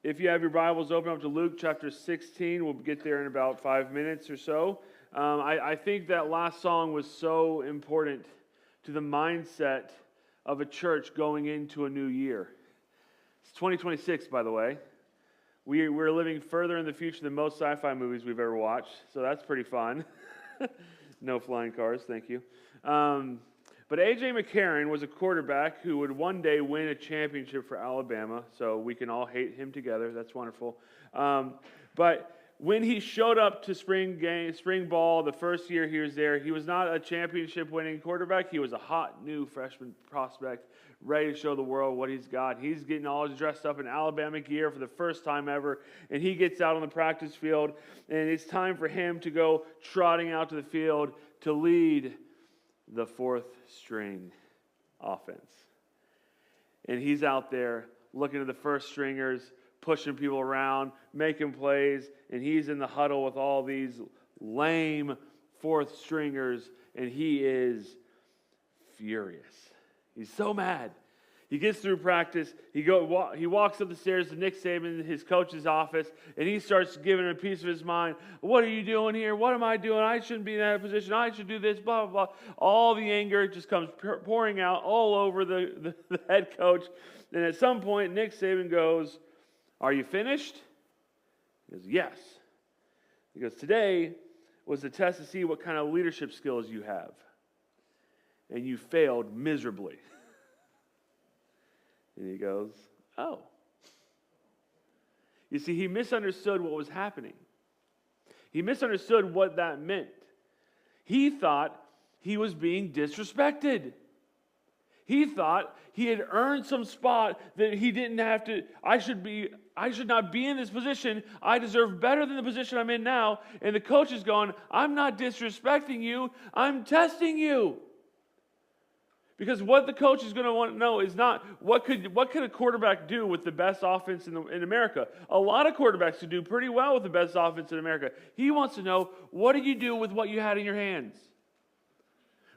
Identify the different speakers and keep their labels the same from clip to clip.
Speaker 1: If you have your Bibles, open up to Luke chapter 16. We'll get there in about 5 minutes or so. I think that last song was so important to the mindset of a church going into a new year. It's 2026, by the way. We're living further in the future than most sci-fi movies we've ever watched, so that's pretty fun. No flying cars, thank you. But A.J. McCarron was a quarterback who would one day win a championship for Alabama, so we can all hate him together. That's wonderful. But when he showed up to spring ball, the first year he was there, he was not a championship-winning quarterback. He was a hot, new freshman prospect, ready to show the world what he's got. He's getting all dressed up in Alabama gear for the first time ever, and he gets out on the practice field, and it's time for him to go trotting out to the field to lead the fourth string offense. And he's out there looking at the first stringers, pushing people around, making plays, and he's in the huddle with all these lame fourth stringers, and he is furious. He's so mad. He gets through practice, he walks up the stairs to Nick Saban, his coach's office, and he starts giving him a piece of his mind. What are you doing here? What am I doing? I shouldn't be in that position. I should do this, blah, blah, blah. All the anger just comes pouring out all over the head coach. And at some point, Nick Saban goes, "Are you finished?" He goes, "Yes." He goes, "Today was the test to see what kind of leadership skills you have. And you failed miserably." And he goes, "Oh." You see, he misunderstood what was happening. He misunderstood what that meant. He thought he was being disrespected. He thought he had earned some spot that he didn't have to. I should not be in this position. I deserve better than the position I'm in now. And the coach is going, "I'm not disrespecting you. I'm testing you." Because what the coach is going to want to know is not what could a quarterback do with the best offense in America. A lot of quarterbacks could do pretty well with the best offense in America. He wants to know, what did you do with what you had in your hands?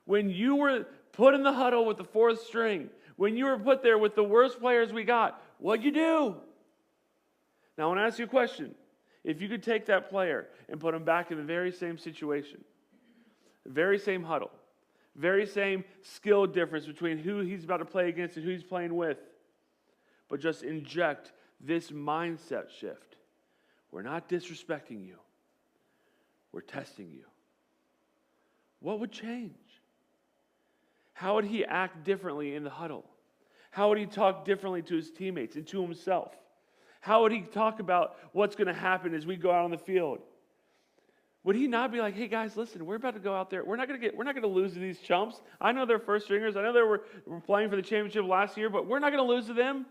Speaker 1: When you were put in the huddle with the fourth string, when you were put there with the worst players we got, what'd you do? Now I want to ask you a question. If you could take that player and put him back in the very same situation, the very same huddle, very same skill difference between who he's about to play against and who he's playing with, but just inject this mindset shift. We're not disrespecting you. We're testing you. What would change? How would he act differently in the huddle? How would he talk differently to his teammates and to himself? How would he talk about what's going to happen as we go out on the field? Would he not be like, "Hey guys, listen, we're about to go out there. We're not going to lose to these chumps. I know they're first stringers. I know they were playing for the championship last year, but we're not going to lose to them.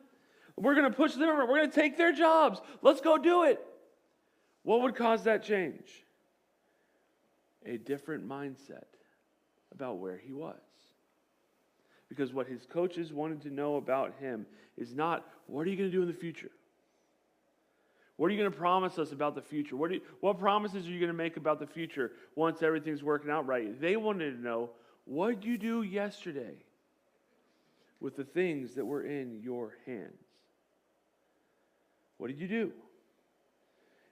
Speaker 1: We're going to push them. We're going to take their jobs. Let's go do it." What would cause that change? A different mindset about where he was. Because what his coaches wanted to know about him is not, what are you going to do in the future? What are you going to promise us about the future? What promises are you going to make about the future once everything's working out right? They wanted to know, what did you do yesterday with the things that were in your hands? What did you do?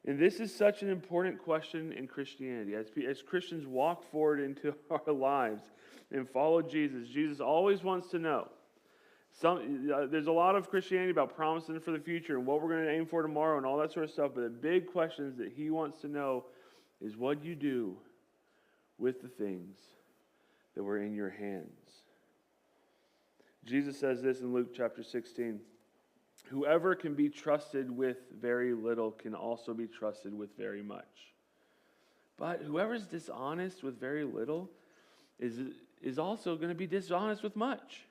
Speaker 1: And this is such an important question in Christianity. As Christians walk forward into our lives and follow Jesus, Jesus always wants to know. There's a lot of Christianity about promising for the future and what we're going to aim for tomorrow and all that sort of stuff, but the big questions that he wants to know is, what you do with the things that were in your hands. Jesus says this in Luke chapter 16, "Whoever can be trusted with very little can also be trusted with very much. But whoever's dishonest with very little is also going to be dishonest with much.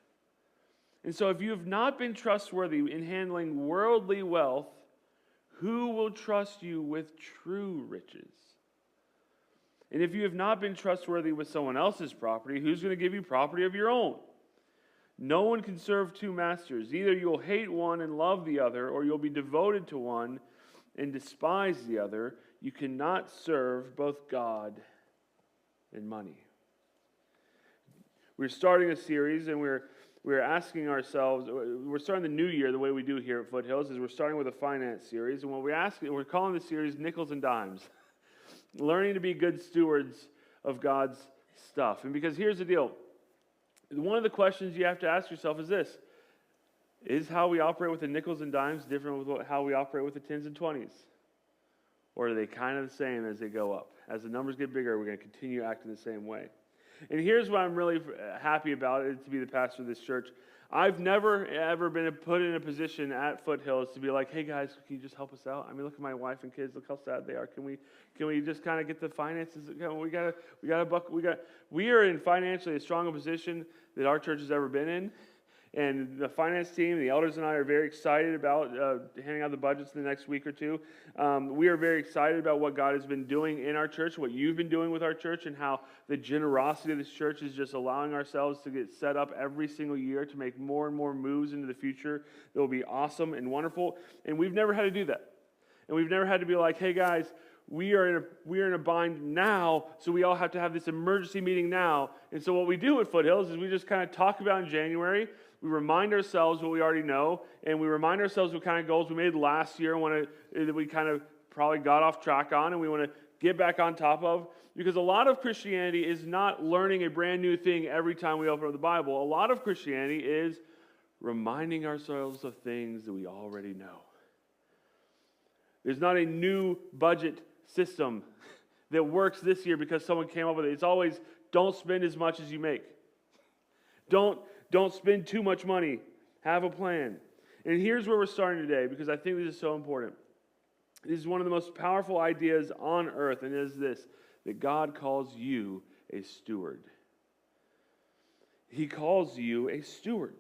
Speaker 1: And so if you have not been trustworthy in handling worldly wealth, who will trust you with true riches? And if you have not been trustworthy with someone else's property, who's going to give you property of your own? No one can serve two masters. Either you'll hate one and love the other, or you'll be devoted to one and despise the other. You cannot serve both God and money." We're starting a series, and we're we're asking ourselves, we're starting the new year the way we do here at Foothills, is we're starting with a finance series. And what we're calling the series Nickels and Dimes. Learning to be good stewards of God's stuff. And because here's the deal. One of the questions you have to ask yourself is this. Is how we operate with the nickels and dimes different with how we operate with the 10s and 20s? Or are they kind of the same as they go up? As the numbers get bigger, we're going to continue acting the same way. And here's what I'm really happy about it to be the pastor of this church. I've never, ever been put in a position at Foothills to be like, hey guys, can you just help us out? I mean, look at my wife and kids. Look how sad they are. Can we just kind of get the finances? We are in financially as strong a position that our church has ever been in. And the finance team, the elders and I are very excited about handing out the budgets in the next week or two. We are very excited about what God has been doing in our church, what you've been doing with our church, and how the generosity of this church is just allowing ourselves to get set up every single year to make more and more moves into the future that will be awesome and wonderful. And we've never had to do that. And we've never had to be like, hey guys, we are in a bind now, so we all have to have this emergency meeting now. And so what we do at Foothills is we just kind of talk about in January. We remind ourselves what we already know, and we remind ourselves what kind of goals we made last year that we kind of probably got off track on, and we want to get back on top of. Because a lot of Christianity is not learning a brand new thing every time we open up the Bible. A lot of Christianity is reminding ourselves of things that we already know. There's not a new budget system that works this year because someone came up with it. It's always, don't spend as much as you make. Don't spend too much money. Have a plan. And here's where we're starting today, because I think this is so important. This is one of the most powerful ideas on earth, and it is this, that God calls you a steward. He calls you a steward.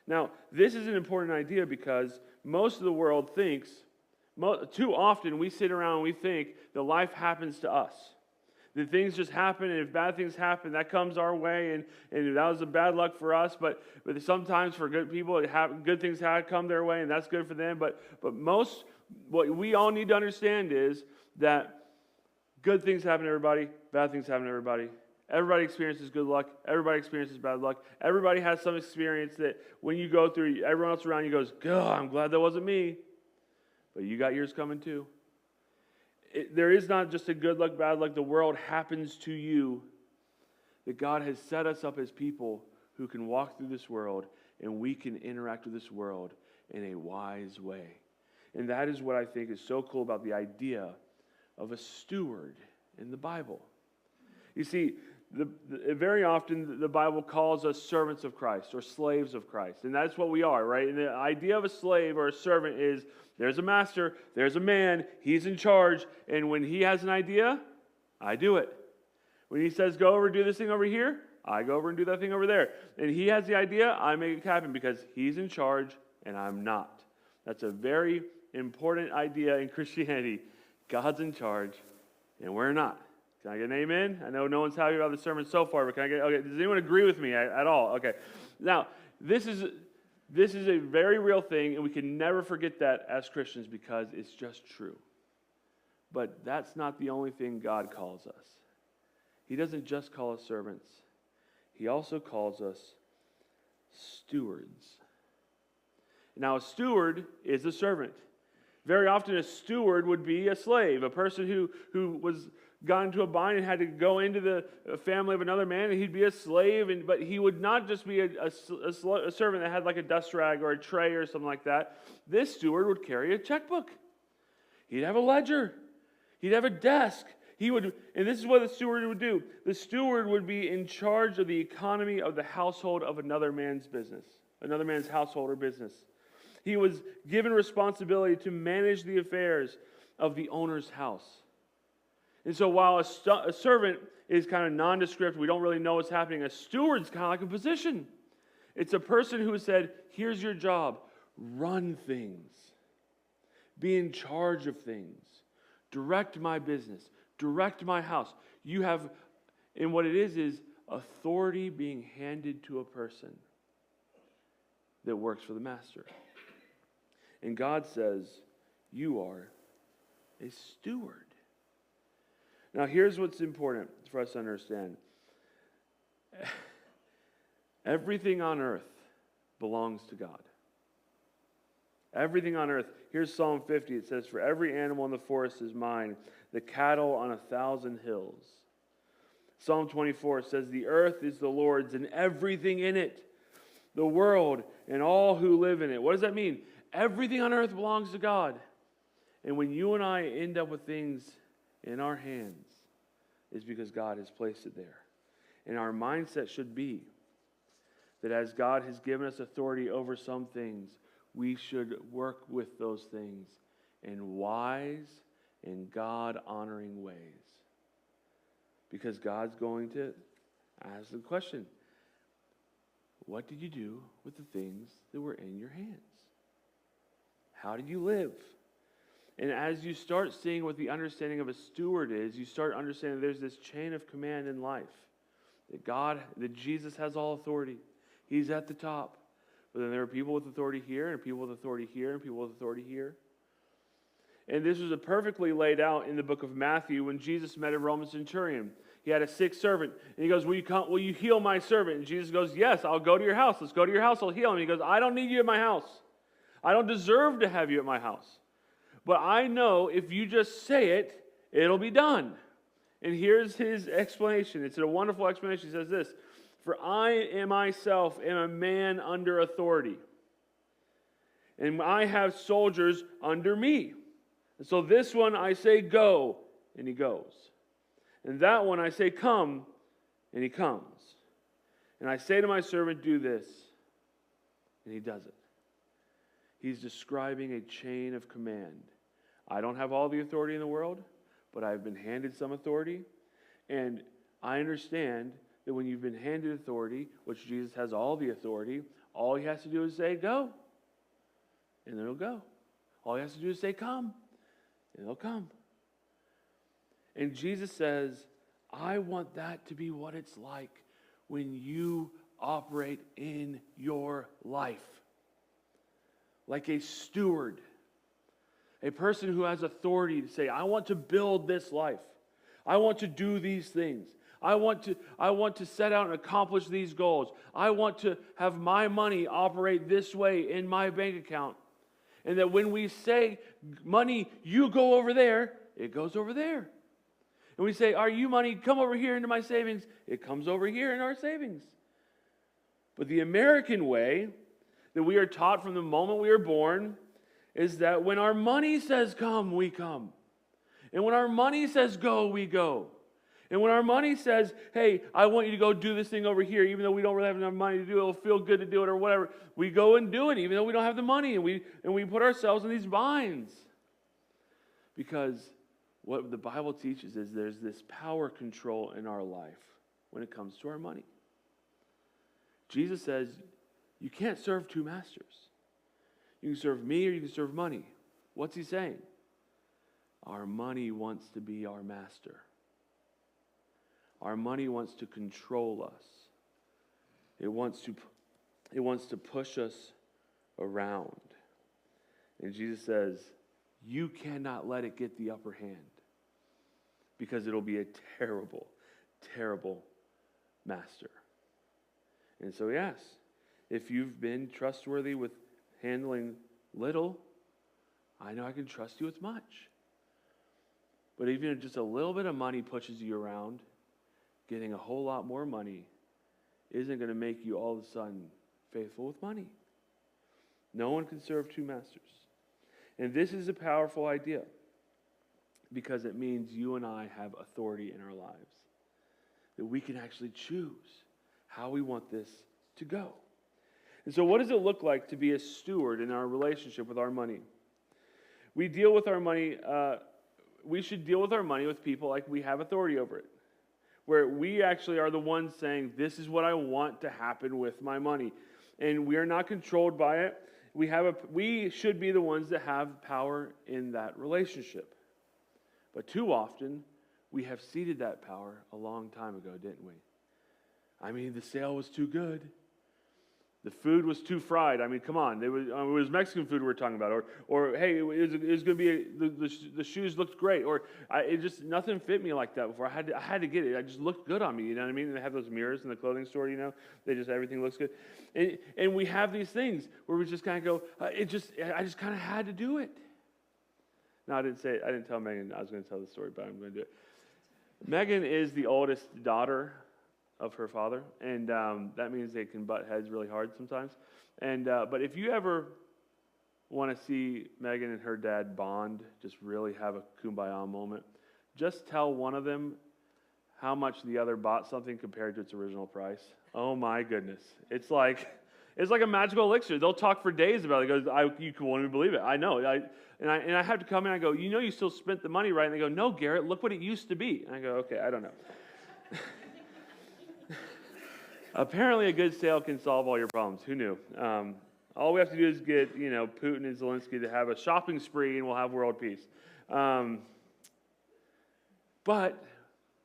Speaker 1: Now, this is an important idea because most of the world thinks, too often we sit around and we think that life happens to us. That things just happen, and if bad things happen, that comes our way, and that was a bad luck for us. But sometimes for good people, good things have come their way, and that's good for them. But what we all need to understand is that good things happen to everybody, bad things happen to everybody. Everybody experiences good luck. Everybody experiences bad luck. Everybody has some experience that when you go through, everyone else around you goes, God, I'm glad that wasn't me. But you got yours coming too. There is not just a good luck, bad luck. The world happens to you. That God has set us up as people who can walk through this world, and we can interact with this world in a wise way. And that is what I think is so cool about the idea of a steward in the Bible. You see, very often the Bible calls us servants of Christ or slaves of Christ. And that's what we are, right? And the idea of a slave or a servant is there's a master, there's a man, he's in charge, and when he has an idea, I do it. When he says go over and do this thing over here, I go over and do that thing over there. And he has the idea, I make it happen because he's in charge and I'm not. That's a very important idea in Christianity. God's in charge and we're not. Can I get an amen? I know no one's happy about the sermon so far, but can I get, okay, does anyone agree with me at all? Okay. Now, this is a very real thing, and we can never forget that as Christians because it's just true. But that's not the only thing God calls us. He doesn't just call us servants. He also calls us stewards. Now, a steward is a servant. Very often, a steward would be a slave, a person who was got into a bind and had to go into the family of another man, and he'd be a slave, but he would not just be a servant that had like a dust rag or a tray or something like that. This steward would carry a checkbook. He'd have a ledger. He'd have a desk. And this is what the steward would do. The steward would be in charge of the economy of the household of another man's business, another man's household or business. He was given responsibility to manage the affairs of the owner's house. And so while a servant is kind of nondescript, we don't really know what's happening, a steward's kind of like a position. It's a person who said, here's your job, run things, be in charge of things, direct my business, direct my house. You have, and what it is authority being handed to a person that works for the master. And God says, you are a steward. Now, here's what's important for us to understand. Everything on earth belongs to God. Everything on earth. Here's Psalm 50. It says, "For every animal in the forest is mine, the cattle on 1,000 hills." Psalm 24 says, "The earth is the Lord's and everything in it, the world and all who live in it." What does that mean? Everything on earth belongs to God. And when you and I end up with things in our hands, it's because God has placed it there. And our mindset should be that as God has given us authority over some things, we should work with those things in wise and God-honoring ways. Because God's going to ask the question, what did you do with the things that were in your hands? How did you live? And as you start seeing what the understanding of a steward is, you start understanding there's this chain of command in life. That Jesus has all authority. He's at the top. But then there are people with authority here, and people with authority here, and people with authority here. And this was perfectly laid out in the book of Matthew when Jesus met a Roman centurion. He had a sick servant. And he goes, will you heal my servant? And Jesus goes, yes, I'll go to your house. Let's go to your house. I'll heal him. And he goes, I don't need you at my house. I don't deserve to have you at my house. But I know if you just say it, it'll be done. And here's his explanation. It's a wonderful explanation. He says this, "For I myself am a man under authority, and I have soldiers under me. And so this one I say, go, and he goes. And that one I say, come, and he comes. And I say to my servant, do this, and he does it." He's describing a chain of command. I don't have all the authority in the world, but I've been handed some authority. And I understand that when you've been handed authority, which Jesus has all the authority, all he has to do is say, go. And then it'll go. All he has to do is say, come. And it'll come. And Jesus says, I want that to be what it's like when you operate in your life. Like a steward. A person who has authority to say, I want to build this life. I want to do these things. I want to set out and accomplish these goals. I want to have my money operate this way in my bank account. And that when we say, money, you go over there, it goes over there. And we say, are you money, come over here into my savings, it comes over here in our savings. But the American way that we are taught from the moment we are born is that when our money says come, we come. And when our money says go, we go. And when our money says, hey, I want you to go do this thing over here, even though we don't really have enough money to do it, it'll feel good to do it or whatever, we go and do it even though we don't have the money, and we put ourselves in these binds. Because what the Bible teaches is there's this power control in our life when it comes to our money. Jesus says, you can't serve two masters. You can serve me or you can serve money. What's he saying? Our money wants to be our master. Our money wants to control us. It wants to push us around. And Jesus says, you cannot let it get the upper hand, because it'll be a terrible, terrible master. And so he asks, if you've been trustworthy with handling little, I know I can trust you with much. But even if just a little bit of money pushes you around, getting a whole lot more money isn't going to make you all of a sudden faithful with money. No one can serve two masters. And this is a powerful idea, because it means you and I have authority in our lives. That we can actually choose how we want this to go. And so what does it look like to be a steward in our relationship with our money? We deal with our money, we should deal with our money with people like we have authority over it. Where we actually are the ones saying, this is what I want to happen with my money. And we are not controlled by it. We should be the ones that have power in that relationship. But too often, we have ceded that power a long time ago, didn't we? I mean, the sale was too good. The food was too fried. I mean, come on. It was Mexican food we were talking about. Or hey, it was going to be, the shoes looked great. Or nothing fit me like that before. I had to get it. It just looked good on me, you know what I mean? And they have those mirrors in the clothing store, you know? Everything looks good. And we have these things where we just kind of go, I just kind of had to do it. No, I didn't tell Megan I was going to tell the story, but I'm going to do it. Megan is the oldest daughter of her father, and that means they can butt heads really hard sometimes. And but if you ever want to see Megan and her dad bond, just really have a kumbaya moment, just tell one of them how much the other bought something compared to its original price. Oh my goodness, it's like a magical elixir. They'll talk for days about it. It goes, you won't even believe it. I know. And I have to come in and I go, you still spent the money, right? And they go, no, Garrett, look what it used to be. And I go, okay, I don't know. Apparently a good sale can solve all your problems. Who knew? All we have to do is get, Putin and Zelensky to have a shopping spree and we'll have world peace. But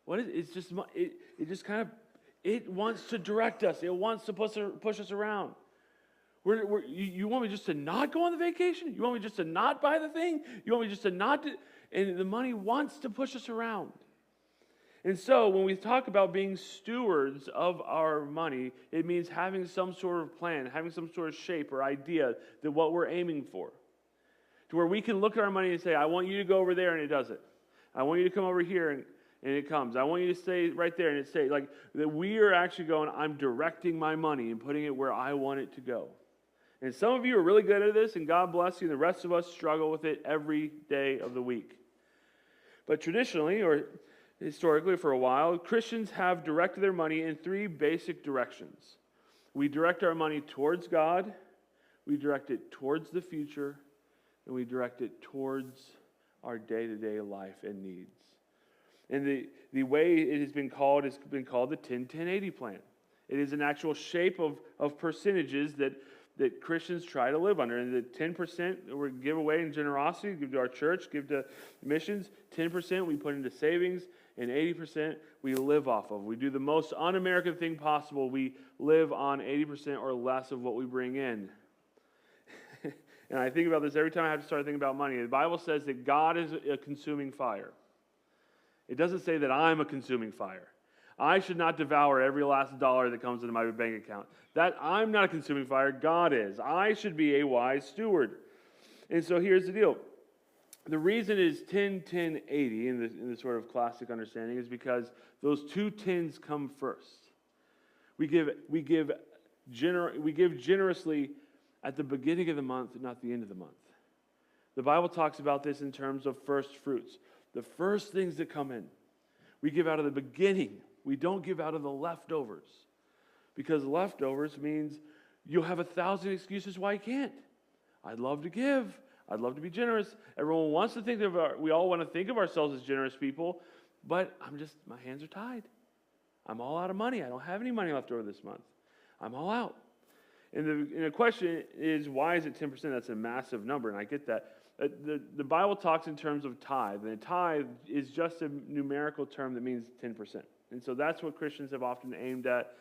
Speaker 1: what is it's just it just kind of it wants to direct us. It wants to push us around. You want me just to not go on the vacation? You want me just to not buy the thing? You want me just to not do, and the money wants to push us around. And so when we talk about being stewards of our money, it means having some sort of plan, having some sort of shape or idea that what we're aiming for. To where we can look at our money and say, I want you to go over there, and it does it. I want you to come over here, and it comes. I want you to stay right there, and it stays. Like that we are actually going, I'm directing my money and putting it where I want it to go. And some of you are really good at this, and God bless you. And the rest of us struggle with it every day of the week. But traditionally, or historically for a while, Christians have directed their money in three basic directions. We direct our money towards God, we direct it towards the future, and we direct it towards our day-to-day life and needs. And the way it has been called the 10-10-80 plan. It is an actual shape of percentages that Christians try to live under. And the 10% we give away in generosity, give to our church, give to missions. 10% we put into savings, and 80% we live off of. We do the most un-American thing possible. We live on 80% or less of what we bring in. And I think about this every time I have to start thinking about money. The Bible says that God is a consuming fire. It doesn't say that I'm a consuming fire. I should not devour every last dollar that comes into my bank account. That I'm not a consuming fire, God is. I should be a wise steward. And so here's the deal. The reason is 10-10-80 in the sort of classic understanding is because those two tens come first. We give generously at the beginning of the month, not the end of the month. The Bible talks about this in terms of first fruits. The first things that come in. We give out of the beginning. We don't give out of the leftovers. Because leftovers means you'll have 1,000 excuses why you can't. I'd love to give. I'd love to be generous. Everyone wants to think we all want to think of ourselves as generous people, but my hands are tied. I'm all out of money. I don't have any money left over this month. I'm all out. And the question is, why is it 10%? That's a massive number, and I get that. The Bible talks in terms of tithe, and a tithe is just a numerical term that means 10%. And so that's what Christians have often aimed at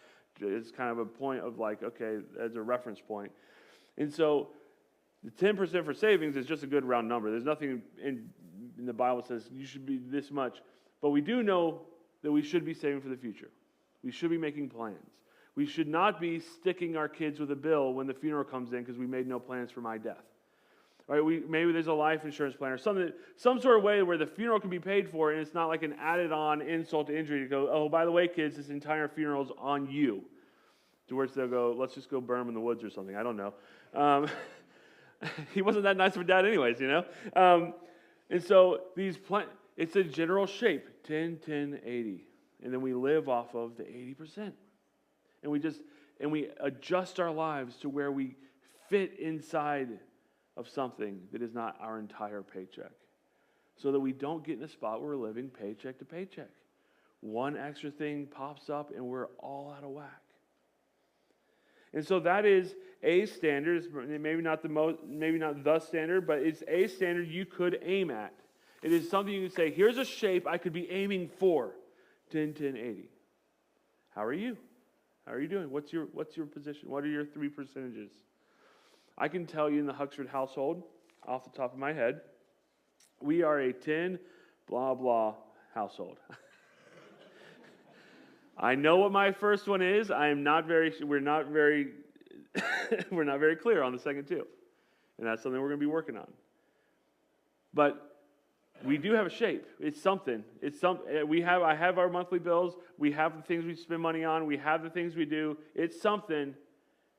Speaker 1: as kind of a point of like, okay, as a reference point. And so the 10% for savings is just a good round number. There's nothing in the Bible that says you should be this much. But we do know that we should be saving for the future. We should be making plans. We should not be sticking our kids with a bill when the funeral comes in because we made no plans for my death. All right, maybe there's a life insurance plan or some sort of way where the funeral can be paid for and it's not like an added-on insult to injury to go, oh, by the way, kids, this entire funeral is on you. To which they'll go, let's just go burn him in the woods or something. I don't know. He wasn't that nice of a dad anyways, you know. And so it's a general shape, 10-10-80. And then we live off of the 80%. And we adjust our lives to where we fit inside of something that is not our entire paycheck. So that we don't get in a spot where we're living paycheck to paycheck. One extra thing pops up and we're all out of whack. And so that is a standard. It's maybe not the standard, but it's a standard you could aim at. It is something you can say, here's a shape I could be aiming for. 10-10-80. How are you? How are you doing? What's your position? What are your 3 percentages? I can tell you in the Huxford household, off the top of my head, we are a 10 blah blah household. I know what my first one is. We're not very we're not very clear on the second 2. And that's something we're going to be working on. But we do have a shape. It's something. I have our monthly bills. We have the things we spend money on. We have the things we do. It's something.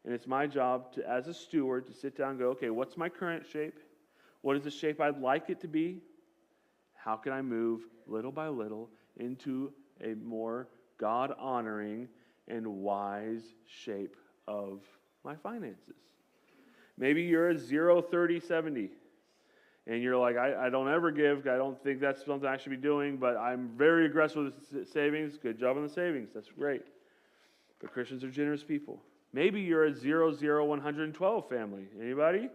Speaker 1: And it's my job to, as a steward, to sit down and go, okay, what's my current shape? What is the shape I'd like it to be? How can I move little by little into a more God-honoring and wise shape of my finances? Maybe you're a 0, 30, 70. And you're like, I don't ever give. I don't think that's something I should be doing, but I'm very aggressive with savings. Good job on the savings. That's great. But Christians are generous people. Maybe you're a 0, 0, 112 family. Anybody?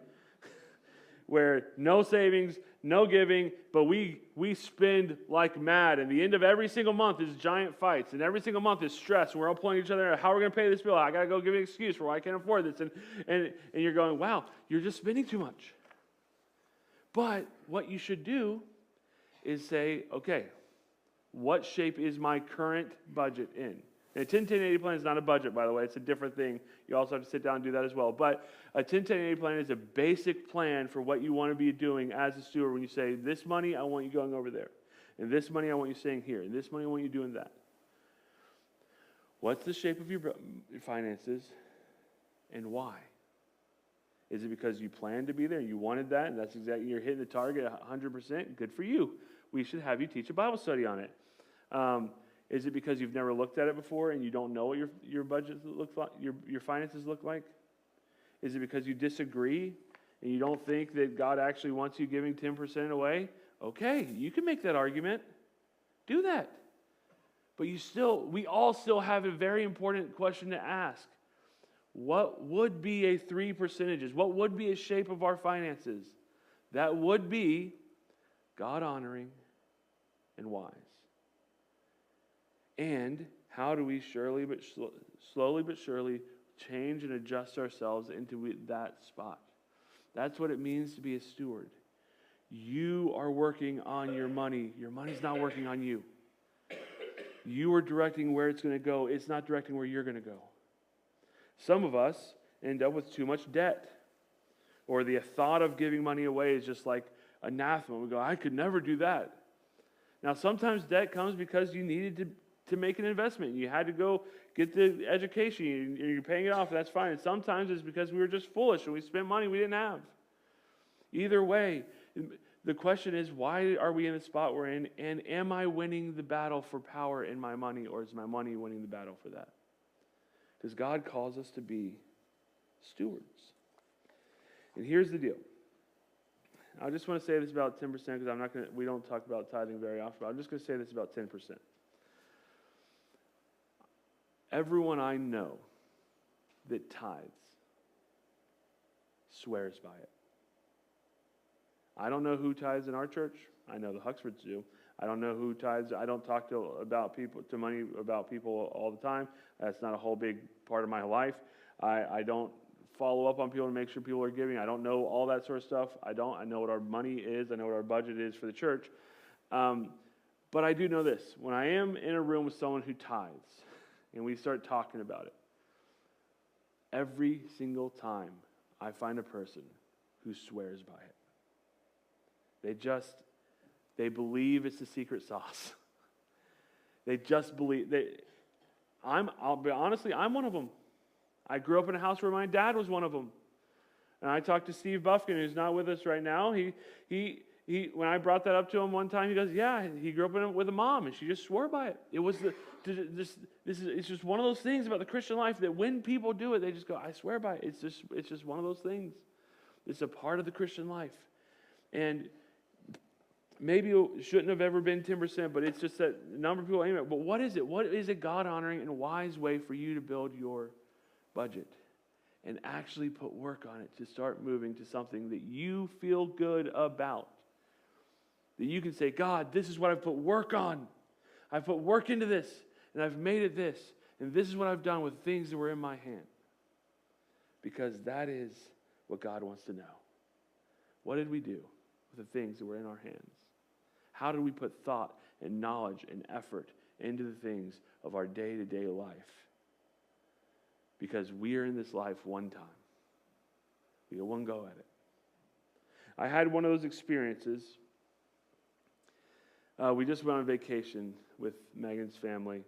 Speaker 1: Where no savings, no giving, but we spend like mad. And the end of every single month is giant fights. And every single month is stress. And we're all pointing each other out. How are we going to pay this bill? I got to go give an excuse for why I can't afford this. And you're going, wow, you're just spending too much. But what you should do is say, okay, what shape is my current budget in? And a 10-10-80 plan is not a budget, by the way. It's a different thing. You also have to sit down and do that as well. But a 10-10-80 plan is a basic plan for what you want to be doing as a steward when you say, this money, I want you going over there. And this money, I want you staying here. And this money, I want you doing that. What's the shape of your finances and why? Is it because you planned to be there and you wanted that and that's exactly, you're hitting the target 100%? Good for you. We should have you teach a Bible study on it. Is it because you've never looked at it before and you don't know what your budget looks like, your finances look like? Is it because you disagree and you don't think that God actually wants you giving 10% away? Okay, you can make that argument. Do that. But we all still have a very important question to ask. What would be a 3 percentages? What would be a shape of our finances? That would be God-honoring and wise. And how do we slowly but surely change and adjust ourselves into that spot? That's what it means to be a steward. You are working on your money. Your money's not working on you. You are directing where it's going to go. It's not directing where you're going to go. Some of us end up with too much debt. Or the thought of giving money away is just like anathema. We go, I could never do that. Now, sometimes debt comes because you needed to make an investment. You had to go get the education. And you're paying it off. That's fine. And sometimes it's because we were just foolish and we spent money we didn't have. Either way, the question is, why are we in the spot we're in? And am I winning the battle for power in my money, or is my money winning the battle for that? Because God calls us to be stewards. And here's the deal. I just want to say this about 10% because we don't talk about tithing very often, but I'm just going to say this about 10%. Everyone I know that tithes swears by it. I don't know who tithes in our church. I know the Huxfords do. I don't know who tithes. I don't talk about people all the time. That's not a whole big part of my life. I don't follow up on people to make sure people are giving. I don't know all that sort of stuff. I know what our money is. I know what our budget is for the church. But I do know this. When I am in a room with someone who tithes and we start talking about it, every single time I find a person who swears by it. They believe it's the secret sauce. They just believe. I'll be honestly, I'm one of them. I grew up in a house where my dad was one of them. And I talked to Steve Buffkin, who's not with us right now. He when I brought that up to him one time, he goes, yeah, he grew up with a mom, and she just swore by it. It was it's just one of those things about the Christian life that when people do it, they just go, I swear by it. It's just one of those things. It's a part of the Christian life. And maybe it shouldn't have ever been 10%, but it's just that number of people aim at. But what is it? What is a God-honoring and wise way for you to build your budget and actually put work on it to start moving to something that you feel good about? That you can say, God, this is what I've put work on. I've put work into this, and I've made it this. And this is what I've done with things that were in my hand. Because that is what God wants to know. What did we do with the things that were in our hands? How did we put thought and knowledge and effort into the things of our day-to-day life? Because we are in this life one time. We get one go at it. I had one of those experiences. We just went on vacation with Megan's family.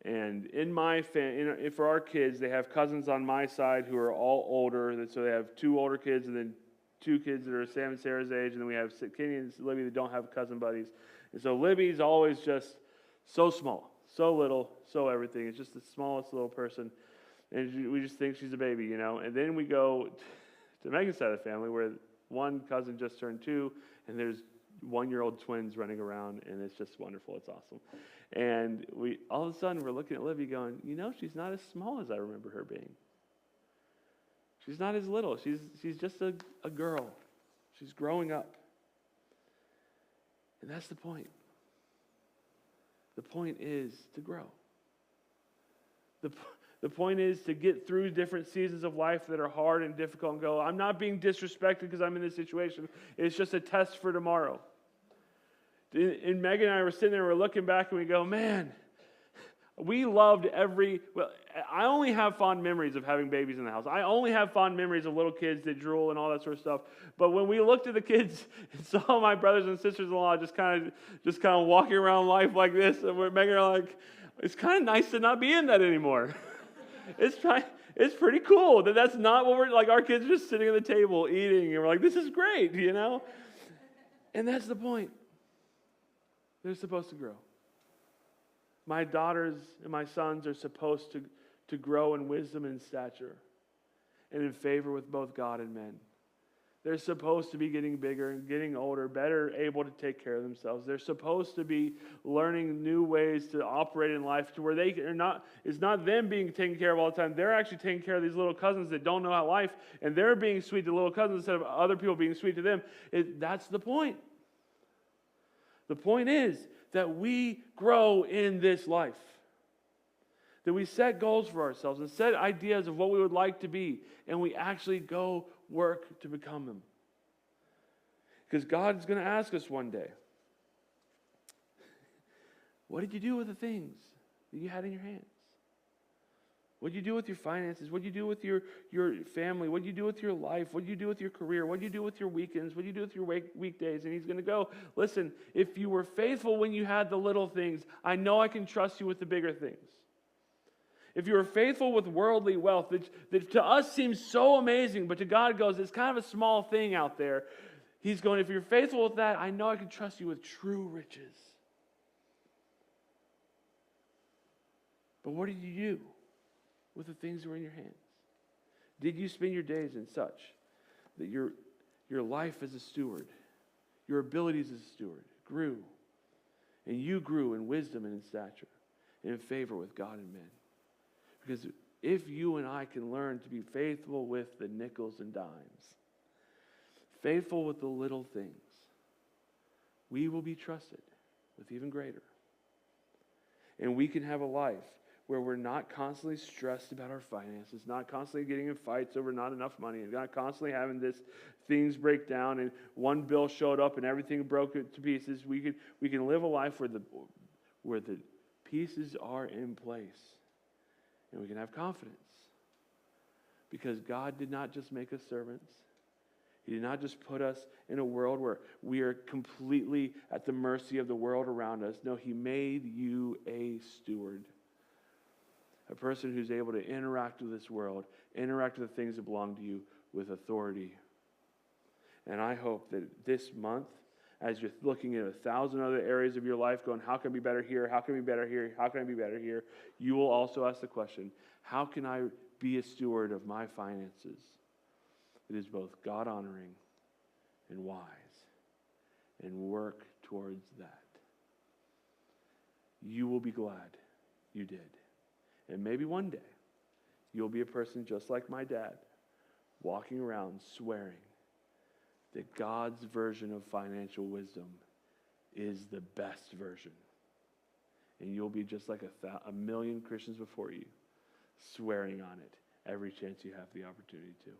Speaker 1: And in my family, for our kids, they have cousins on my side who are all older. So they have 2 older kids and then 2 kids that are Sam and Sarah's age. And then we have Kenny and Libby that don't have cousin buddies. And so Libby's always just so small, so little, so everything. It's just the smallest little person. And we just think she's a baby, you know. And then we go to Megan's side of the family where one cousin just turned 2 and there's 1-year-old twins running around, and it's just wonderful. It's awesome. And we all of a sudden we're looking at Libby going, she's not as small as I remember her being. She's not as little. She's just a girl. She's growing up. And that's the point. The point is to grow. The point is to get through different seasons of life that are hard and difficult and go, I'm not being disrespected because I'm in this situation. It's just a test for tomorrow. And Megan and I were sitting there, we're looking back and we go, man, we loved I only have fond memories of having babies in the house. I only have fond memories of little kids that drool and all that sort of stuff. But when we looked at the kids and saw my brothers and sisters-in-law just kind of walking around life like this, and Megan and I are like, it's kind of nice to not be in that anymore. It's pretty cool that's not what we're like. Our kids are just sitting at the table eating, and we're like, this is great, And that's the point. They're supposed to grow. My daughters and my sons are supposed to grow in wisdom and stature and in favor with both God and men. They're supposed to be getting bigger and getting older, better able to take care of themselves. They're supposed to be learning new ways to operate in life to where it's not them being taken care of all the time. They're actually taking care of these little cousins that don't know how life, and they're being sweet to little cousins instead of other people being sweet to them. That's the point. The point is that we grow in this life. That we set goals for ourselves and set ideas of what we would like to be, and we actually go work to become them. Because God's going to ask us one day, what did you do with the things that you had in your hands? What did you do with your finances? What did you do with your family? What did you do with your life? What did you do with your career? What did you do with your weekends? What did you do with your weekdays? And he's going to go, listen, if you were faithful when you had the little things, I know I can trust you with the bigger things. If you were faithful with worldly wealth, that to us seems so amazing, but to God goes, it's kind of a small thing out there. He's going, if you're faithful with that, I know I can trust you with true riches. But what did you do with the things that were in your hands? Did you spend your days in such that your life as a steward, your abilities as a steward grew, and you grew in wisdom and in stature and in favor with God and men? Because if you and I can learn to be faithful with the nickels and dimes, faithful with the little things, we will be trusted with even greater. And we can have a life where we're not constantly stressed about our finances, not constantly getting in fights over not enough money, and not constantly having things break down and one bill showed up and everything broke to pieces. We can live a life where the pieces are in place. And we can have confidence. Because God did not just make us servants. He did not just put us in a world where we are completely at the mercy of the world around us. No, He made you a steward. A person who's able to interact with this world, interact with the things that belong to you with authority. And I hope that this month, as you're looking at 1,000 other areas of your life going, how can I be better here? How can I be better here? How can I be better here? You will also ask the question, how can I be a steward of my finances that is both God-honoring and wise, and work towards that? You will be glad you did. And maybe one day, you'll be a person just like my dad, walking around swearing that God's version of financial wisdom is the best version. and you'll be just like a million Christians before you, swearing on it every chance you have the opportunity to.